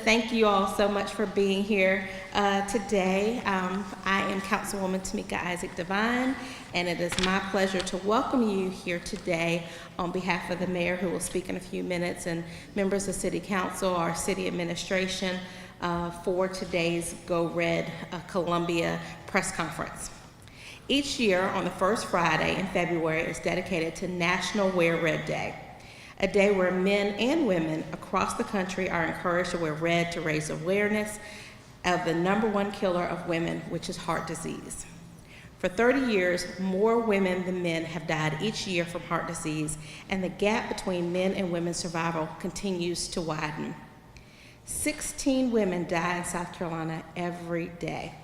thank you all so much for being here today. I am Councilwoman Tameika Isaac Devine, and it is my pleasure to welcome you here today on behalf of the mayor, who will speak in a few minutes, and members of City Council, our city administration, for today's Go Red Columbia press conference. Each year on the first Friday in February is dedicated to National Wear Red Day, a day where men and women across the country are encouraged to wear red to raise awareness of the #1 killer of women, which is heart disease. For 30 years, more women than men have died each year from heart disease, and the gap between men and women's survival continues to widen. 16 women die in South Carolina every day.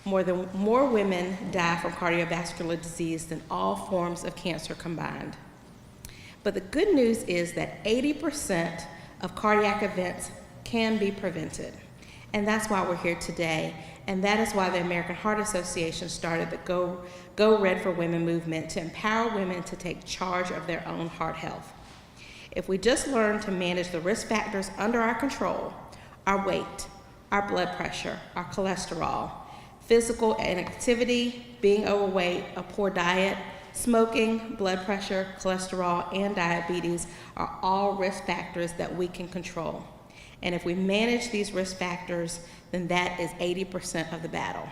More women die from cardiovascular disease than all forms of cancer combined. But the good news is that 80% of cardiac events can be prevented. And that's why we're here today. And that is why the American Heart Association started the Go Red for Women movement, to empower women to take charge of their own heart health. If we just learn to manage the risk factors under our control, our weight, our blood pressure, our cholesterol, physical inactivity, being overweight, a poor diet, smoking, blood pressure, cholesterol, and diabetes are all risk factors that we can control. And if we manage these risk factors, then that is 80% of the battle.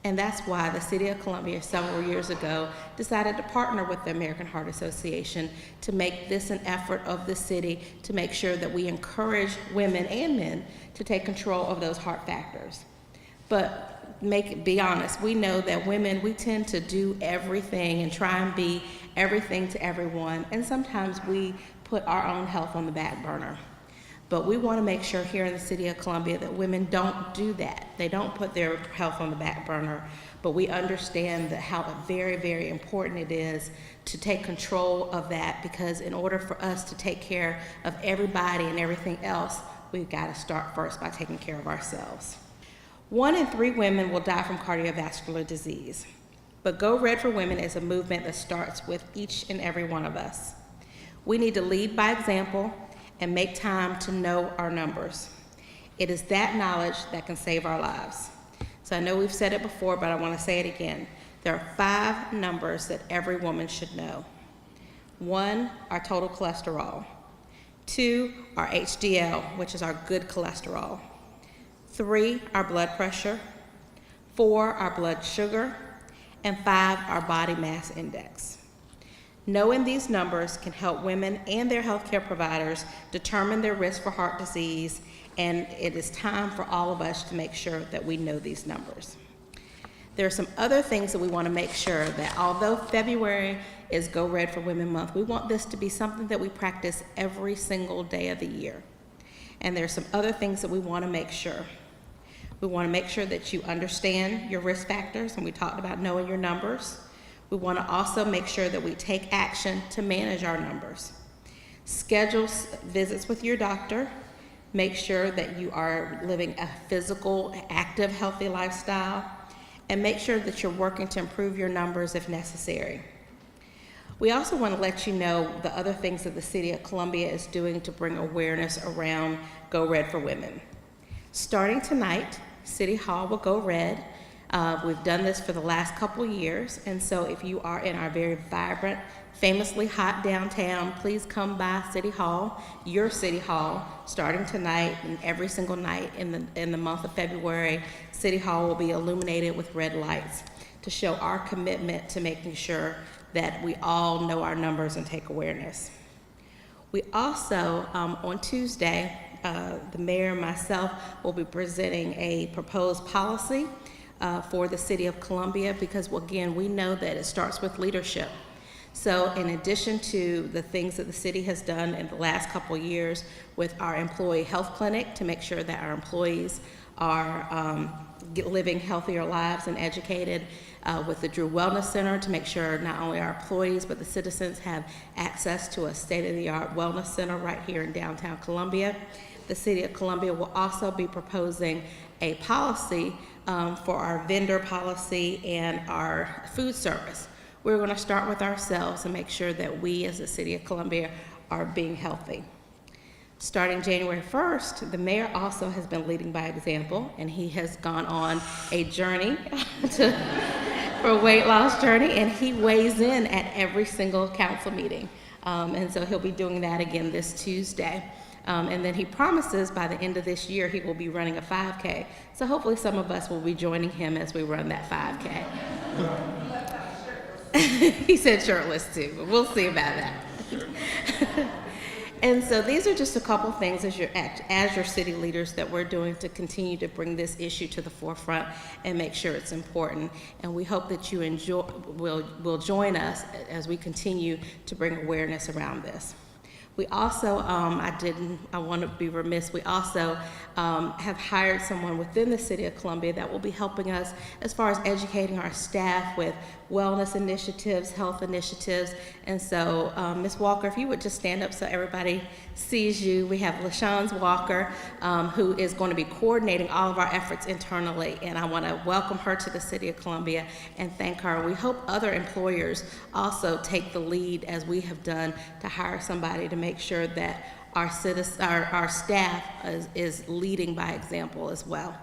And that's why the City of Columbia several years ago decided to partner with the American Heart Association to make this an effort of the city to make sure that we encourage women and men to take control of those heart factors. But be honest, we know that women, we tend to do everything and try and be everything to everyone, and sometimes we put our own health on the back burner. But we want to make sure here in the City of Columbia that women don't do that. They don't put their health on the back burner, but we understand that how very, very important it is to take control of that, because in order for us to take care of everybody and everything else, we've got to start first by taking care of ourselves. 1 in 3 women will die from cardiovascular disease. But Go Red for Women is a movement that starts with each and every one of us. We need to lead by example and make time to know our numbers. It is that knowledge that can save our lives. So I know we've said it before, but I want to say it again. There are 5 numbers that every woman should know. 1, our total cholesterol. 2, our HDL, which is our good cholesterol. 3, our blood pressure. 4, our blood sugar. And 5, our body mass index. Knowing these numbers can help women and their healthcare providers determine their risk for heart disease, and it is time for all of us to make sure that we know these numbers. There are some other things that we want to make sure that, although February is Go Red for Women Month, we want this to be something that we practice every single day of the year. And there are some other things that we want to make sure. We want to make sure that you understand your risk factors, and we talked about knowing your numbers. We want to also make sure that we take action to manage our numbers. Schedule visits with your doctor. Make sure that you are living a physical, active, healthy lifestyle, and make sure that you're working to improve your numbers if necessary. We also want to let you know the other things that the City of Columbia is doing to bring awareness around Go Red for Women. Starting tonight, City Hall will go red. We've done this for the last couple years, and so if you are in our very vibrant, famously hot downtown, please come by City Hall, your City Hall, starting tonight and every single night in the month of February. City Hall will be illuminated with red lights to show our commitment to making sure that we all know our numbers and take awareness. We also, on Tuesday, the mayor and myself will be presenting a proposed policy for the City of Columbia, because again, we know that it starts with leadership. So in addition to the things that the city has done in the last couple years with our employee health clinic to make sure that our employees are living healthier lives and educated, with the Drew Wellness Center to make sure not only our employees but the citizens have access to a state-of-the-art wellness center right here in downtown Columbia. The City of Columbia will also be proposing a policy for our vendor policy and our food service. We're going to start with ourselves and make sure that we as the City of Columbia are being healthy. Starting January 1st, the mayor also has been leading by example, and he has gone on a journey for a weight loss journey, and he weighs in at every single council meeting. And so he'll be doing that again this Tuesday. And then he promises by the end of this year he will be running a 5K. So hopefully some of us will be joining him as we run that 5K. He said shirtless too, but we'll see about that. And so these are just a couple things as your city leaders that we're doing to continue to bring this issue to the forefront and make sure it's important. And we hope that you will join us as we continue to bring awareness around this. We also, I want to be remiss, we also have hired someone within the City of Columbia that will be helping us as far as educating our staff with wellness initiatives, health initiatives. And so, Ms. Walker, if you would just stand up so everybody sees you. We have LaShawn Walker, who is going to be coordinating all of our efforts internally. And I want to welcome her to the City of Columbia and thank her. We hope other employers also take the lead as we have done to hire somebody to make sure that our staff is leading by example as well.